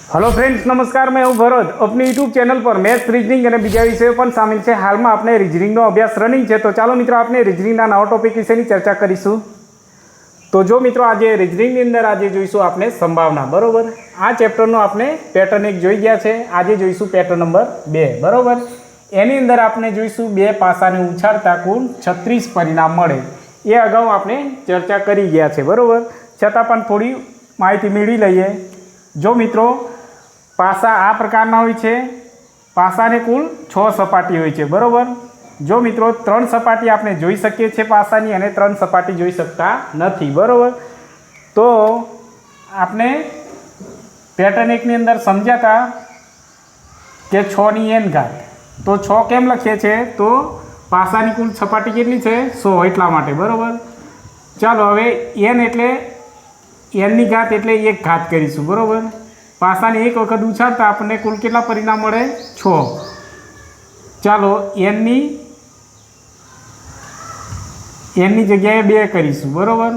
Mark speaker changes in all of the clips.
Speaker 1: Hello friends, नमस्कार। मैं हूं भरत। अपनी यूट्यूब चैनल पर मैथ्स, रीजनिंग और बीजा विषयों पण शामिल है। हाल में आपने रीजनिंग अभ्यास रनिंग है, तो चलो मित्रों आपने रीजनिंग नवा टॉपिक विषय चर्चा करीशू। तो जो मित्रों आज रीजनिंग अंदर आज जोईशुं आपने संभावना, बराबर। आ चेप्टर आपने पेटर्न एक जोई गया है। आज जोईशुं पेटर्न नंबर 2, बराबर। एनी अंदर आपने जोईशुं बे पासाने उछाड़ता कुल 36 परिणाम मळे। ए अगाऊ आपने चर्चा करी गया है, बराबर। छतां पण थोड़ी माहिती मेळवी लईए। जो मित्रों पासा आ प्रकारना होय छे। पासाने कुल 6 सपाटी होय छे, बराबर। जो मित्रों 3 सपाटी आपने जोई सकीए छे पासानी अने 3 सपाटी जोई सकता नथी, बराबर। तो आपने पेटर्न 1 नी अंदर समझ्या था कि 6 नी n घात। तो 6 केम लखीए छे? तो पासानी कुल सपाटी केटली छे? 100, एटला माटे, बराबर। चालो हवे n एटले n नी घात एटले 1 घात करीशुं, बराबर। पासाने एक वखत उछाड़ता आपने कुल केटला परिणाम मळे? 6। चालो n नी जग्याए 2 करीशुं, बराबर।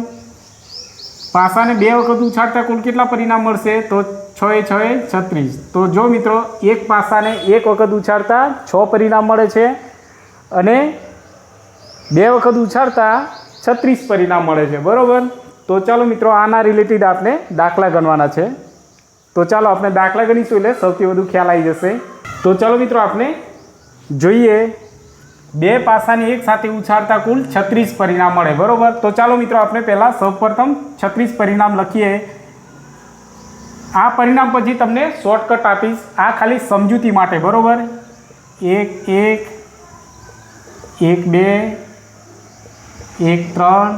Speaker 1: पासाने 2 वखत उछाड़ता कुल केटला परिणाम मळशे? तो 6 6 36। तो जो मित्रों एक पासाने एक वखत उछाड़ता 6 परिणाम मळे छे अने 2 वखत उछाड़ता 36 परिणाम मळे छे, बराबर। तो चलो मित्रों आना रिलेटेड आपने दाखला गणवाना छे। तो चलो अपने दाखला गणीशुं એટલે સૌથી વધુ ખ્યાલ આવી જશે। તો ચલો મિત્રો આપણે જોઈએ 2 પાસાને એક સાથે ઉછાળતા કુલ 36 પરિણામ મળે, બરોબર। તો ચાલો મિત્રો આપણે પહેલા સૌપ્રથમ 36 પરિણામ લખીએ। આ પરિણામ પછી તમને શોર્ટકટ આપીશ, આ ખાલી સમજૂતી માટે, બરોબર। 1 1 1 2 1 3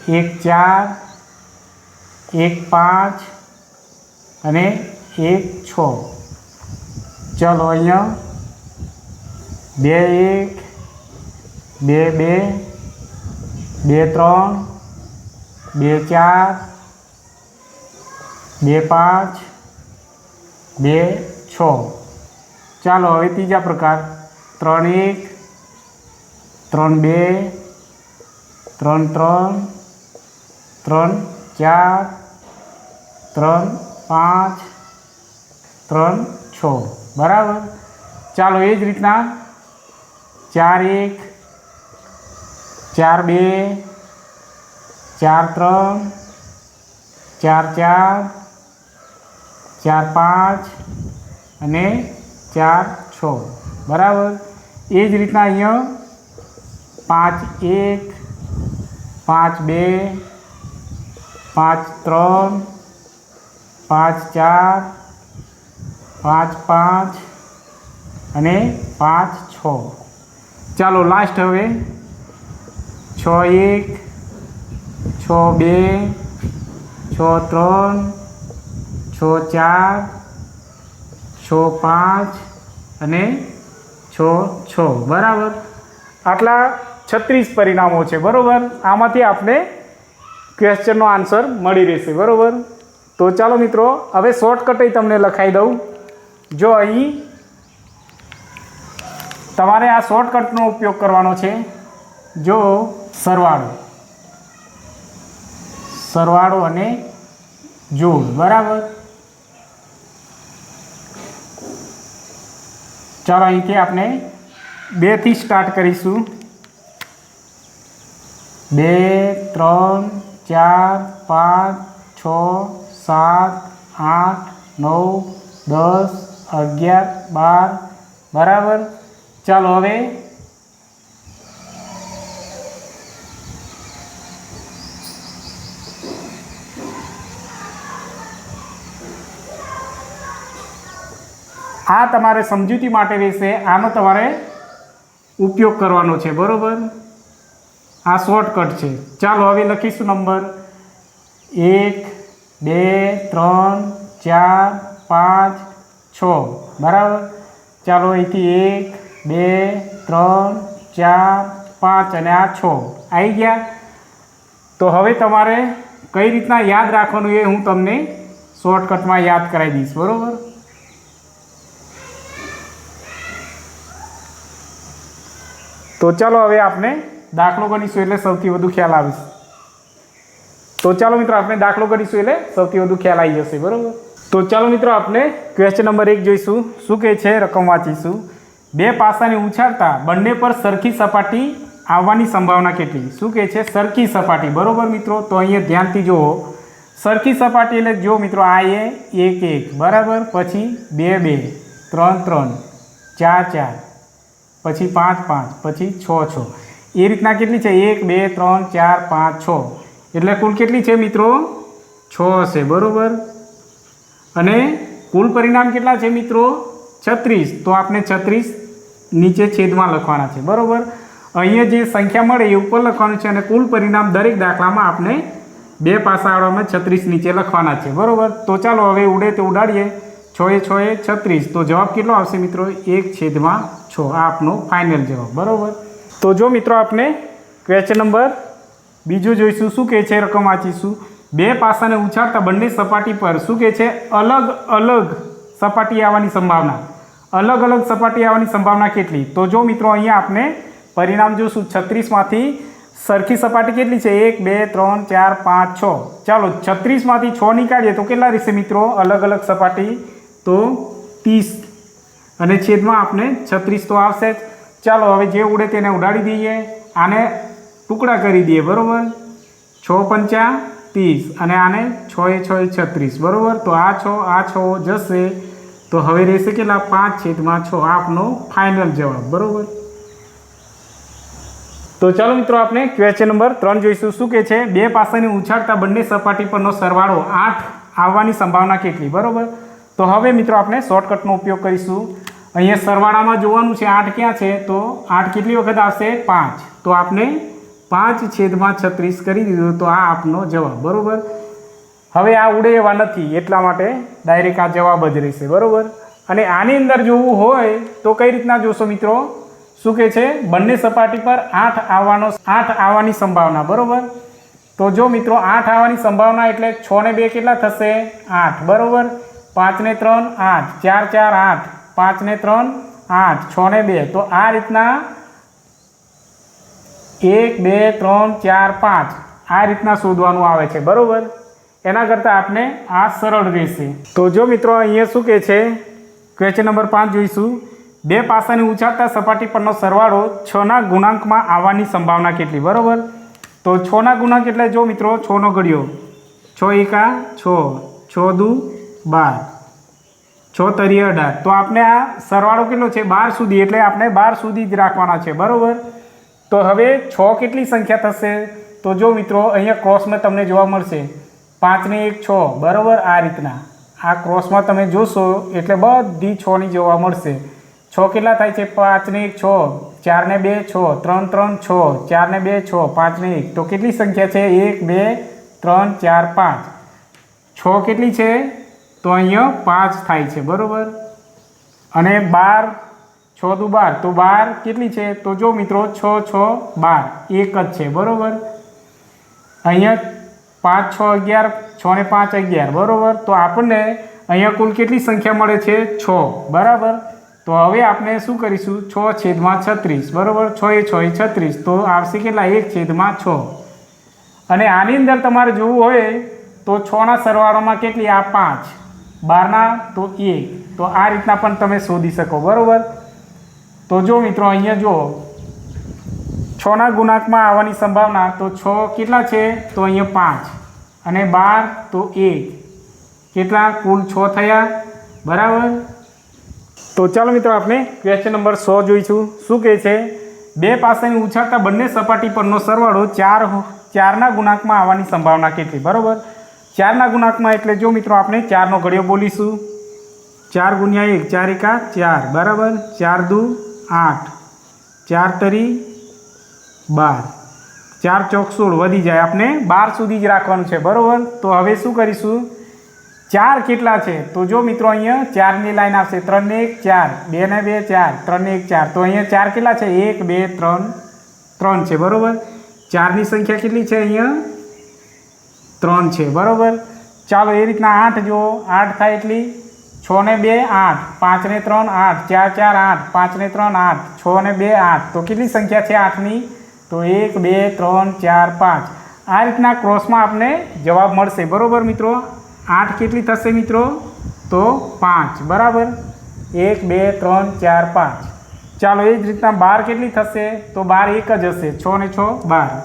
Speaker 1: 1 4 1 5 અને 1 6। चलो अहींया 2 1 2 2 2 3 2 4 2 5 2 6। चलो हवे तीजा प्रकार 3 1 3 2 3 3 3 4 3 5 3 6, बराबर। चलो ए ज रीतना 4 1 4 2 4 3 4 4 4 5 અને 4 6, बराबर। ए ज रीतना अहींया 5 1 5 2 5 3 5 4 5 5 અને 5 6। ચાલો લાસ્ટ હવે 6 1 6 2 6 3 6 4 6 5 અને 6 6, બરાબર। આટલા 36 પરિણામો છે, બરાબર। આમાંથી આપણે ક્વેશ્ચનનો આન્સર મળી રહેશે, બરાબર। तो चलो मित्रों हवे शॉर्टकट तमने लखाई दऊँ। जो अहीं तमारे आ शॉर्टकटनो उपयोग करवानो छे। जो सरवाळो सरवाळो अने जोड़, बराबर। चलो अहींथी आपणे 2 थी स्टार्ट करीशुं। 2 3 4 5 6 7 8 9 10 11 12, बराबर। चलो हवे आ तमारे समजूती माटे रहेशे। आनो तमारे उपयोग करवानो छे, बरोबर। आ शॉर्टकट छे। चलो हवे लखीशुं नंबर 1 2 3 4 5 6, बराबर। चलो अहींथी 1 2 3 4 5 અને आ 6 आई गया। तो हवे तमारे कई रीतना याद राखवानुं ए हूँ तमने शॉर्टकटमां याद करावी दईश, बरोबर। तो चलो हवे आपने दाखलो गणीशुं એટલે સૌથી વધુ ખ્યાલ આવશે। तो चलो मित्रों अपने दाखलो करीशुं એટલે સૌથી વધુ ખ્યાલ આવી જશે, बरोबर। તો ચાલો મિત્રો આપણે ક્વેશ્ચન નંબર 1 જોઈશું. શું કહે છે, રકમ વાંચીશું. બે પાસાને ઉછાળતા બંને પર સરખી સપાટી આવવાની સંભાવના કેટલી? શું કહે છે, સરખી સપાટી. બરોબર મિત્રો, તો અહીંયા ધ્યાનથી જુઓ. સરખી સપાટી એટલે જો મિત્રો આ એ 1 1 બરાબર, પછી 2 2 3 3 4 4 પછી 5 5 પછી 6 6 એ રીતના કેટલી છે? 1 2 3 4 5 6 એટલે કુલ કેટલી છે મિત્રો? 6 હશે. બરાબર, અને કુલ પરિણામ કેટલા છે મિત્રો? 36. તો આપણે 36 નીચે છેદમાં લખવાના છે. બરાબર, અહીંયા જે સંખ્યા મળે એ ઉપર લખવાનું છે અને કુલ પરિણામ દરેક દાખલામાં આપણે બે પાસાવાળામાં 36 નીચે લખવાના છે. બરાબર, તો ચાલો હવે ઉડે તો ઉડાડીએ. 6 6 36. તો જવાબ કેટલો આવશે મિત્રો? 1/6. આ આપનો ફાઇનલ જવાબ. બરાબર, તો જો મિત્રો આપણે ક્વેશ્ચન નંબર બીજું જોઈશું. શું કહે છે, રકમ વાંચીશું. બે પાસાને ઉછાળતા બંને સપાટી પર શું કહે છે, અલગ અલગ સપાટી આવવાની સંભાવના. અલગ અલગ સપાટી આવવાની સંભાવના કેટલી? તો જો મિત્રો અહીંયા આપણે પરિણામ જોઈશું. 36માંથી સરખી સપાટી કેટલી છે? 1 2 3 4 5 6. ચાલો 36માંથી 6 નીકાળીએ તો કેટલા રહેશે મિત્રો અલગ અલગ સપાટી? તો 30. અને છેદમાં આપણે 36 તો આવશે જ. ચાલો હવે જે ઉડે તેને ઉડાડી દઈએ, આને ટુકડા કરી દઈએ. બરાબર, 6 5 30 અને આને 6 6 36. બરાબર, તો આ 6 જશે. તો હવે રહેશે કેટલા? 5/6. આપનો ફાઇનલ જવાબ. બરાબર, તો ચાલો મિત્રો આપણે ક્વેશ્ચન નંબર 3 જોઈશું. શું કહે છે, બે પાસાને ઉછાળતા બંને સપાટી પરનો સરવાળો 8 આવવાની સંભાવના કેટલી? બરાબર, તો હવે મિત્રો આપણે શોર્ટકટનો ઉપયોગ કરીશું. અહીંયા સરવાળામાં જોવાનું છે 8 ક્યાં છે, તો 8 કેટલી વખત આવશે? 5. તો આપણે 5/36 કરી દીધું, તો આ આપનો જવાબ. બરાબર, હવે આ ઉડે એવા નથી એટલા માટે ડાયરેક્ટ આ જવાબ જ રહેશે. બરાબર, અને આની અંદર જોવું હોય તો કઈ રીતના જોશો મિત્રો? શું કહે છે, બંને સપાટી પર 8 આવવાની સંભાવના. બરાબર, તો જો મિત્રો 8 આવવાની સંભાવના એટલે 6 ને 2 કેટલા થશે? 8. બરાબર, 5 ને 3 8, 4 4 8, 5 ને 3 8, 6 ને 2. તો આ રીતના 1 2 3 4 5 આ રીતના શોધવાનું આવે છે. બરાબર, એના કરતાં આપણે આ સરળ રહેશે. તો જો મિત્રો અહીંયા શું કહે છે, ક્વેશ્ચન નંબર 5 જોઈશું. બે પાસાને ઉછાળતા સપાટી પરનો સરવાળો 6ના ગુણાંકમાં આવવાની સંભાવના કેટલી? બરાબર, તો 6ના ગુણાંક એટલે જો મિત્રો 6નો ઘડિયો 6 1 6, 6 2 12, 6 તરી 18. તો આપણે આ સરવાળો કેટલો છે? 12 સુધી, એટલે આપણે 12 સુધી જ રાખવાના છે. બરાબર, તો હવે 6 કેટલી સંખ્યા થશે? તો જો મિત્રો અહીંયા ક્રોસમાં તમને જોવા મળશે 5 ને 1 6. બરાબર, આ રીતના આ ક્રોસમાં તમે જોશો એટલે બધી 6ની જોવા મળશે. 6 કેટલા થાય છે? 5 ને 1 6, 4 ને 2 6, 3 3 6, 4 ને 2 6, 5 ને 1. તો કેટલી સંખ્યા છે? 1 2 3 4 5. 6 કેટલી છે? તો અહીંયા 5 થાય છે. બરાબર, અને 12 6 દુ 12. તો 12 કેટલી છે? તો જો મિત્રો 6 6 12 એક જ છે. બરાબર, અહીંયા 5 6 11, 6 ને 5 11. બરાબર, તો આપણને અહીંયા કુલ કેટલી સંખ્યા મળે છે? 6. બરાબર, તો હવે આપણે શું કરીશું? 6/36. બરાબર, 6 6 36. તો આવશે કેટલા? 1/6. અને આની અંદર તમારે જોવું હોય તો 6ના સરવાળામાં કેટલી? આ 5, 12ના તો 1. તો આ રીતના પણ તમે શોધી શકો. બરાબર, તો જો મિત્રો અહીંયા જો 6ના ગુણાંકમાં આવવાની સંભાવના, તો 6 કેટલા છે? તો અહીંયા 5 અને 12 તો 1. કેટલા? કુલ 6 થયા. બરાબર, તો ચાલો મિત્રો આપણે ક્વેશ્ચન નંબર 100 જોઈશું. શું કહે છે, બે પાસાને ઉછાળતા બંને સપાટી પરનો સરવાળો 4ના ગુણાંકમાં આવવાની સંભાવના કેટલી? બરાબર, 4ના ગુણાંકમાં એટલે જો મિત્રો આપણે 4નો ઘડિયો બોલીશું. 4 ગુણ્યા 1 4 1 4. બરાબર, 4 દુ 8, 4 તરી 12, 4 ચોક 16. વધી જાય, આપણે 12 સુધી જ રાખવાનું છે. બરાબર, તો હવે શું કરીશું? 4 કેટલા છે? તો જો મિત્રો અહીંયા 4ની લાઈન આવશે. 3 ને 1 4, 2 ને 2 4, 3 ને 1 4. તો અહીંયા 4 કેટલા છે? 1 2 3 3 છે. બરાબર, 4ની સંખ્યા કેટલી છે? અહીંયા 3 છે. બરાબર, ચાલો એ રીતના 8 જો 8 થાય એટલી 6 ને 2 8, 5 ને 3 8, 4 4 8, 5 ને 3 8, 6 ને 2 8. તો કેટલી સંખ્યા છે 8ની? તો 1 2 3 4 5. આ રીતના ક્રોસમાં આપણે જવાબ મળશે. બરાબર મિત્રો, 8 કેટલી થશે મિત્રો? તો 5 બરાબર 1 2 3 4 5 ચાલો એ જ રીતના 12 કેટલી થશે તો 12 એક જ હશે 6 ને 6 12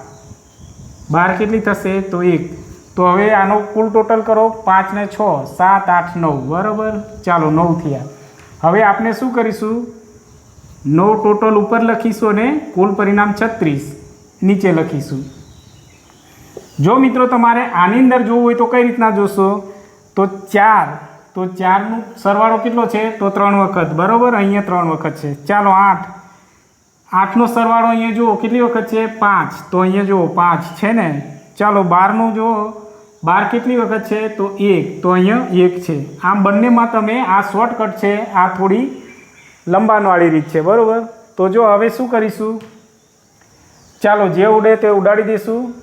Speaker 1: 12 કેટલી થશે તો 1 તો હવે આનો કુલ ટોટલ કરો 5 ને 6 7 8 9 બરાબર ચાલો 9 થયા હવે આપણે શું કરીશું 9 ટોટલ ઉપર લખીશું અને કુલ પરિણામ 36 નીચે લખીશું જો મિત્રો તમારે આની અંદર જોવું હોય તો કઈ રીતના જોશો તો 4 તો 4નો સરવાળો કેટલો છે તો 3 વખત બરાબર અહીંયા 3 વખત છે ચાલો 8 8નો સરવાળો અહીંયા જુઓ કેટલી વખત છે 5 તો અહીંયા જુઓ 5 છે ને ચાલો 12નો જુઓ 12 કેટલી વખત છે તો 1 તો અહીંયા 1 છે આમ બંનેમાં તમે આ શોર્ટકટ છે આ થોડી લંબાણવાળી રીત છે બરાબર તો જો હવે શું કરીશું ચાલો જે ઉડે તે ઉડાડી દઈશું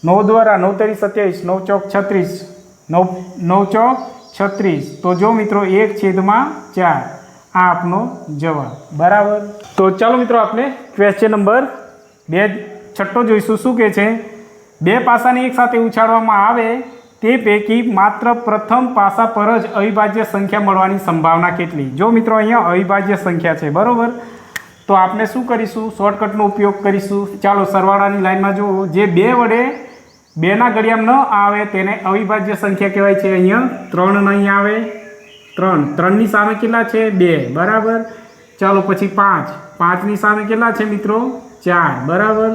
Speaker 1: 9 દ્વારા 9 તરી 27 9 ચોક 36 9 ચોક 36 તો જો મિત્રો 1/4 આ આપનો જવાબ બરાબર તો ચાલો મિત્રો આપણે ક્વેશ્ચન નંબર 2 છઠ્ઠો જોઈશું શું કહે છે બે પાસાને એકસાથે ઉછાળવામાં આવે તે પૈકી માત્ર પ્રથમ પાસા પર જ અવિભાજ્ય સંખ્યા મળવાની સંભાવના કેટલી જો મિત્રો અહીંયા અવિભાજ્ય સંખ્યા છે બરાબર તો આપણે શું કરીશું શોર્ટકટનો ઉપયોગ કરીશું ચાલો સરવાળાની લાઈનમાં જુઓ જે 2 વડે 2ના ઘડિયામાં ન આવે તેને અવિભાજ્ય સંખ્યા કહેવાય છે અહીંયા 3 નહીં આવે 3ની સામે કેટલા છે 2 બરાબર ચાલો પછી 5ની સામે કેટલા છે મિત્રો 4 બરાબર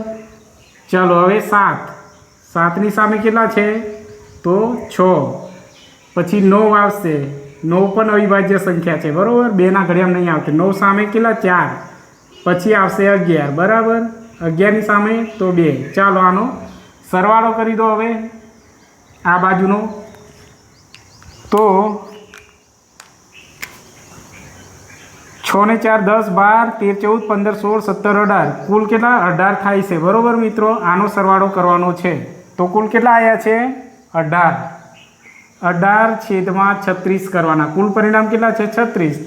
Speaker 1: ચાલો હવે 7ની સામે કેટલા છે તો 6 પછી 9 આવશે 9 પણ અવિભાજ્ય સંખ્યા છે બરાબર 2ના ઘડિયામાં નહીં આવતી 9 સામે કેટલા 4 પછી આવશે 11 બરાબર 11ની સામે તો 2 ચાલો આનો સરવાળો કરી દો હવે આ બાજુનો તો 6 ને 4 10 12 13 14 15 16 17 18 કુલ કેટલા 18 થાય છે બરાબર મિત્રો આનો સરવાળો કરવાનો છે તો કુલ કેટલા આવ્યા છે 18/36 કરવાના કુલ પરિણામ કેટલા છે 36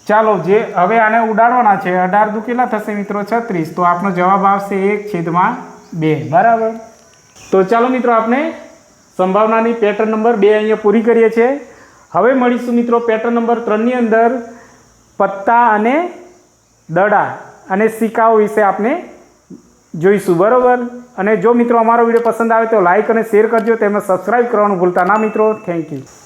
Speaker 1: ચાલો જે હવે આને ઉડાડવાના છે 18 દુ કેટલા થશે મિત્રો 36 તો આપનો જવાબ આવશે 1/2 બરાબર તો ચાલો મિત્રો આપણે સંભાવનાની પેટર્ન નંબર 2 અહીંયા પૂરી કરીએ છીએ હવે મળીશું મિત્રો પેટર્ન નંબર 3ની અંદર પત્તા અને દડા અને સિક્કાઓ વિશે આપણે જોઈશું બરાબર અને જો મિત્રો અમારો વિડીયો પસંદ આવે તો લાઈક અને શેર કરજો તેમજ સબસ્ક્રાઈબ કરવાનું ભૂલતા ના મિત્રો થેન્ક યુ